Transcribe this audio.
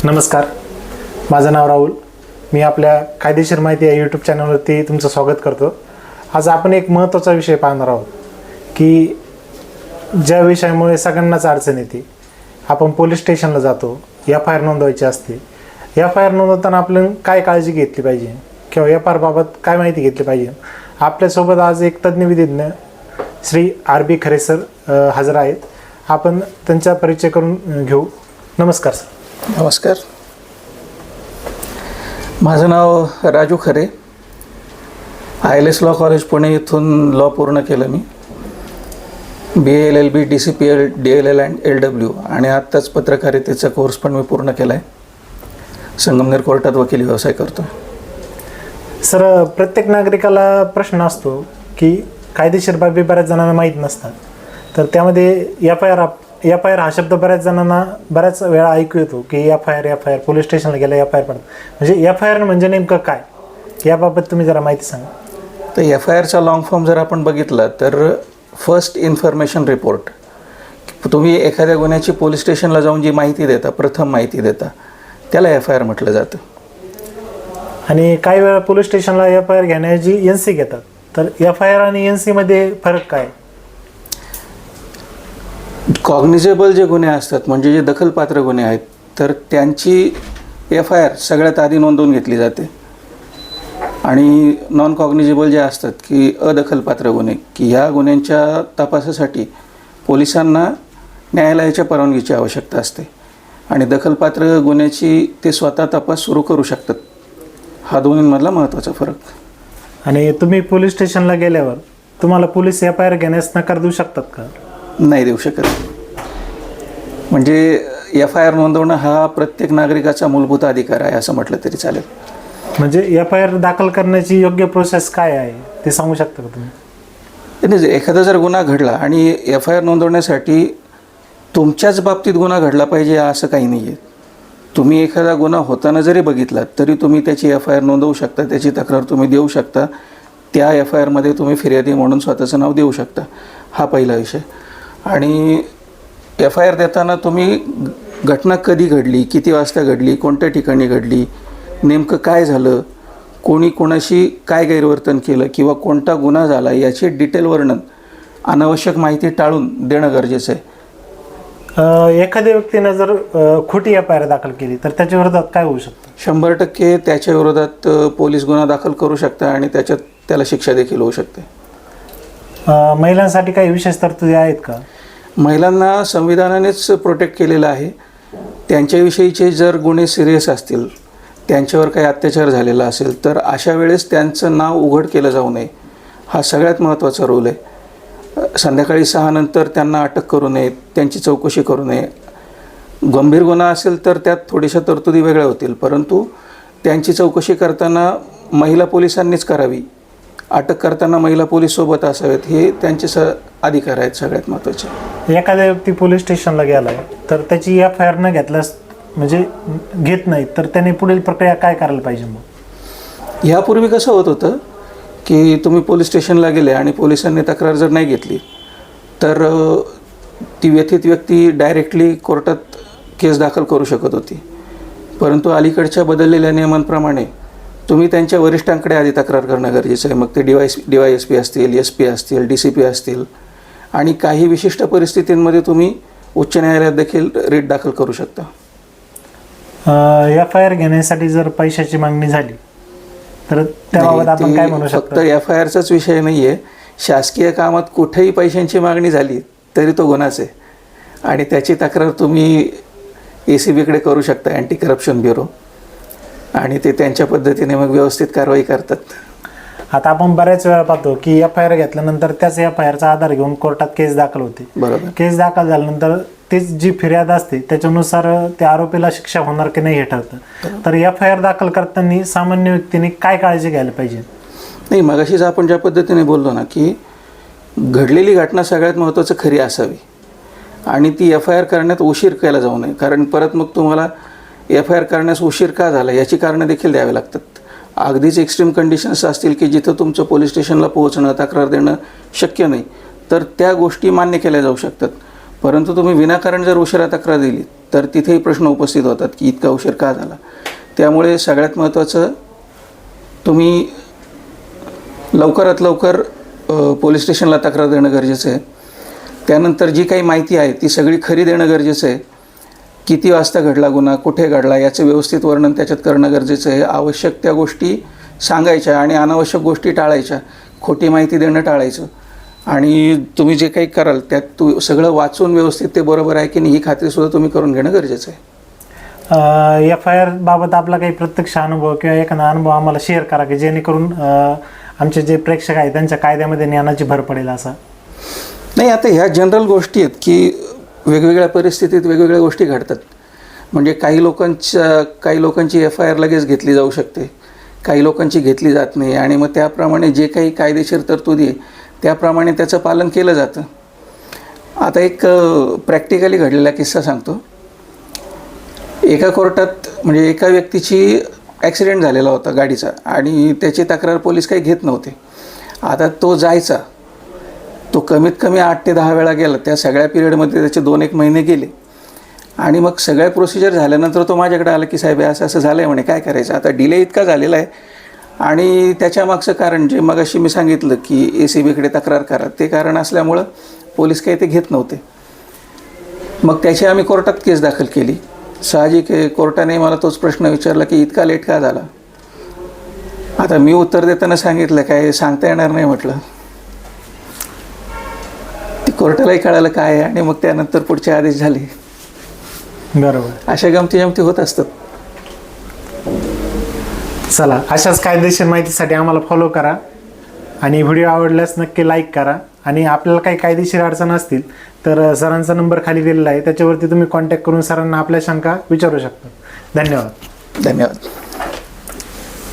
नमस्कार, माझं नाव राहुल. मी आपल्या कायदेशीर माहिती या यूट्यूब चॅनलवरती तुमचं स्वागत करतो. आज आपण एक महत्त्वाचा विषय पाहणार आहोत की ज्या विषयामुळे सगळ्यांनाच अडचण येते. आपण पोलीस स्टेशनला जातो, FIR नोंदवायची असते. FIR नोंदवताना आपण काय काळजी घेतली पाहिजे किंवा FIR बाबत काय माहिती घेतली पाहिजे. आपल्यासोबत आज एक तज्ज्ञ विधिज्ञ श्री RB खरे सर हजर आहेत. आपण त्यांचा परिचय करून घेऊ. नमस्कार सर. नमस्कार, माझं नाव राजू खरे. ILS लॉ कॉलेज पुणे इथून लॉ पूर्ण केलं मी. BA LLB DCPL DLL and LW आणि आत्ताच पत्रकारितेचा कोर्स पण मी पूर्ण केला आहे. संगमनेर कोर्टात वकिली व्यवसाय करतो. सर, प्रत्येक नागरिकाला प्रश्न असतो की कायदेशीर बाबी बऱ्याच जणांना माहीत नसतात. तर त्यामध्ये FIR हा शब्द बऱ्याच जणांना बऱ्याच वेळा ऐकू येतो की FIR पोलीस स्टेशनला गेला FIR पडतं. म्हणजे FIR म्हणजे नेमकं काय, याबाबत तुम्ही जरा माहिती सांगा. तर FIRचा लॉंग फॉर्म जर आपण बघितला तर फर्स्ट इन्फॉर्मेशन रिपोर्ट. तुम्ही एखाद्या गुन्ह्याची पोलीस स्टेशनला जाऊन जी माहिती देता, प्रथम माहिती देता, त्याला FIR म्हटलं जातं. आणि काही वेळा पोलीस स्टेशनला FIR घेण्याची NC घेतात. तर FIR आणि NC मध्ये फरक काय? कॉग्निजेबल जे गुन्हे असतात, म्हणजे जे दखलपात्र गुन्हे आहेत, तर त्यांची FIR सगळ्यात आधी नोंदवून घेतली जाते. आणि नॉन कॉग्निजेबल जे असतात की अदखलपात्र गुन्हे, की ह्या गुन्ह्यांच्या तपासासाठी पोलिसांना न्यायालयाच्या परवानगीची आवश्यकता असते आणि दखलपात्र गुन्ह्याची ते स्वतः तपास सुरू करू शकतात. हा दोन्हींमधला महत्त्वाचा फरक. आणि तुम्ही पोलीस स्टेशनला गेल्यावर तुम्हाला पोलीस FIR घेण्यास नकार देऊ शकतात का? नाही देऊ शकत. म्हणजे FIR नोंदवणं हा प्रत्येक नागरिकाचा मूलभूत अधिकार आहे असं म्हटलं तरी चालेल. म्हणजे FIR दाखल करण्याची योग्य प्रोसेस काय आहे ते सांगू शकता का तुम्ही? एखादा जर गुन्हा घडला आणि FIR नोंदवण्यासाठी तुमच्याच बाबतीत गुन्हा घडला पाहिजे असं काही नाही आहे. तुम्ही एखादा गुन्हा होताना जरी बघितला तरी तुम्ही त्याची FIR नोंदवू शकता, त्याची तक्रार तुम्ही देऊ शकता. त्या FIRमध्ये तुम्ही फिर्यादी म्हणून स्वतःचं नाव देऊ शकता. हा पहिला विषय. आणि FIR देताना तुम्ही घटना कधी घडली, किती वाजता घडली, कोणत्या ठिकाणी घडली, नेमकं काय झालं, कोणी कोणाशी काय गैरवर्तन केलं किंवा कोणता गुन्हा झाला याचे डिटेल वर्णन, अनावश्यक माहिती टाळून देणं गरजेचं आहे. एखाद्या व्यक्तीनं जर खोटी FIR दाखल केली तर त्याच्या विरोधात काय होऊ शकतं? 100% त्याच्या विरोधात पोलीस गुन्हा दाखल करू शकतात आणि त्याला शिक्षा देखील होऊ शकते. महिलांसाठी काही विशेष तरतुदी आहेत का? महिलांना संविधानानेच प्रोटेक्ट केलेलं आहे. त्यांच्याविषयीचे जर गुन्हे सिरियस असतील, त्यांच्यावर काही अत्याचार झालेला असेल, तर अशा वेळेस त्यांचं नाव उघड केलं जाऊ नये. हा सगळ्यात महत्त्वाचा रोल आहे. संध्याकाळी 6 नंतर त्यांना अटक करू नये, त्यांची चौकशी करू नये. गंभीर गुन्हा असेल तर त्यात थोड्याशा तरतुदी वेगळ्या होतील, परंतु त्यांची चौकशी करताना महिला पोलिसांनीच करावी. अटक करताना महिला पोलीस सोबत असावेत. हे त्यांचे अधिकार आहेत सगळ्यात महत्त्वाचे. एखाद्या व्यक्ती पोलीस स्टेशनला गेलाय तर त्याची FIR न घेतल्यास, म्हणजे घेत नाही, तर त्याने पुढील प्रक्रिया काय करायला पाहिजे? मग ह्यापूर्वी कसं होत होतं की तुम्ही पोलीस स्टेशनला गेले आणि पोलिसांनी तक्रार जर नाही घेतली तर ती व्यथित व्यक्ती डायरेक्टली कोर्टात केस दाखल करू शकत होती. परंतु अलीकडच्या बदललेल्या नियमांप्रमाणे तुम्ही त्यांच्या वरिष्ठांकडे आधी तक्रार करणं गरजेचं आहे. मग ते DYSP असतील, SP असतील, DCP असतील, आणि काही विशिष्ट परिस्थितींमध्ये तुम्ही उच्च न्यायालयात देखील रिट दाखल करू शकता. FIR घेण्यासाठी जर पैशाची मागणी झाली तर त्याबाबत आपण काय म्हणू शकतो? फक्त FIRचाच विषय नाही आहे. शासकीय कामात कुठेही पैशांची मागणी झाली तरी तो गुन्हाच आहे आणि त्याची तक्रार तुम्ही ACBकडे करू शकता, अँटी करप्शन ब्युरो, आणि ते त्यांच्या पद्धतीने मग व्यवस्थित कारवाई करतात. आता आपण बऱ्याच वेळा पाहतो की FIR घेतल्यानंतर त्याच FIRचा आधार घेऊन कोर्टात केस दाखल होते. बरोबर. केस दाखल झाल्यानंतर तेच जी फिर्याद असते त्याच्यानुसार त्या आरोपीला शिक्षा होणार की नाही हे ठरतं. तर FIR दाखल करताना सामान्य व्यक्तीने काय काळजी घ्यायला पाहिजे? नाही, मगाशीच आपण ज्या पद्धतीने बोललो ना की घडलेली घटना सगळ्यात महत्त्वाचं खरी असावी आणि ती FIR करण्यात उशीर केला जाऊ नये. कारण परत मग तुम्हाला FIR करण्यास उशीर का झाला याची कारणं देखील द्यावी लागतात. अगदीच एक्स्ट्रीम कंडिशन्स असतील की जिथं तुमचं पोलीस स्टेशनला पोहोचणं, तक्रार देणं शक्य नाही, तर त्या गोष्टी मान्य केल्या जाऊ शकतात. परंतु तुम्ही विनाकारण जर उशिरा तक्रार दिली तर तिथेही प्रश्न उपस्थित होतात की इतका उशीर का झाला. त्यामुळे सगळ्यात महत्त्वाचं तुम्ही लवकरात लवकर पोलीस स्टेशनला तक्रार देणं गरजेचं आहे. त्यानंतर जी काही माहिती आहे ती सगळी खरी देणं गरजेचं आहे. किती वाजता घडला गुन्हा, कुठे घडला याचं व्यवस्थित वर्णन त्याच्यात करणं गरजेचं आहे. आवश्यक त्या गोष्टी सांगायच्या आणि अनावश्यक गोष्टी टाळायच्या. खोटी माहिती देणं टाळायचं. आणि तुम्ही जे काही कराल त्यात सगळं वाचून व्यवस्थित ते बरोबर आहे की नाही ही खात्रीसुद्धा तुम्ही करून घेणं गरजेचं आहे. FIR बाबत आपला काही प्रत्यक्ष अनुभव किंवा एखादा अनुभव आम्हाला शेअर करा की जेणेकरून आमचे जे प्रेक्षक आहेत त्यांच्या कायद्यामध्ये ज्ञानाची भर पडेल असा. नाही, आता ह्या जनरल गोष्टी आहेत की वेगवेगळ्या परिस्थितीत वेगवेगळ्या गोष्टी घडतात. म्हणजे काही लोकांची FIR लगेच घेतली जाऊ शकते, काही लोकांची घेतली जात नाही आणि मग त्याप्रमाणे जे काही कायदेशीर तरतुदी आहे त्याप्रमाणे त्याचं पालन केलं जातं. आता एक प्रॅक्टिकली घडलेला किस्सा सांगतो. एका कोर्टात म्हणजे एका व्यक्तीची ॲक्सिडेंट झालेला होता गाडीचा आणि त्याची तक्रार पोलीस काही घेत नव्हते. आता तो जायचा, तो कमीत कमी 8 ते 10 वेळा गेला. त्या सगळ्या पिरियडमध्ये त्याचे 2-1 महिने गेले आणि मग सगळ्या प्रोसिजर झाल्यानंतर तो माझ्याकडे आला की साहेब असं असं झालं आहे म्हणे, काय करायचं. आता डिले इतका झालेला आहे आणि त्याच्यामागचं कारण जे मगाशी मी सांगितलं की ACBकडे तक्रार करा ते कारण असल्यामुळं पोलीस काही ते घेत नव्हते. मग त्याची आम्ही कोर्टात केस दाखल केली. साहजिक कोर्टाने मला तोच प्रश्न विचारला की इतका लेट का झाला. आता मी उत्तर देताना सांगितलं काय सांगता येणार नाही म्हटलं. ती कोर्टालाही कळालं काय आहे आणि मग त्यानंतर पुढचे आदेश झाले. बरोबर. अशा गमती होत असतात. चला, अशाच कायदेशीर माहितीसाठी आम्हाला फॉलो करा आणि व्हिडिओ आवडल्यास नक्की लाईक करा. आणि आपल्याला काही कायदेशीर अडचण असतील तर सरांचा नंबर खाली दिलेला आहे, त्याच्यावरती तुम्ही कॉन्टॅक्ट करून सरांना आपल्या शंका विचारू शकता. धन्यवाद. धन्यवाद.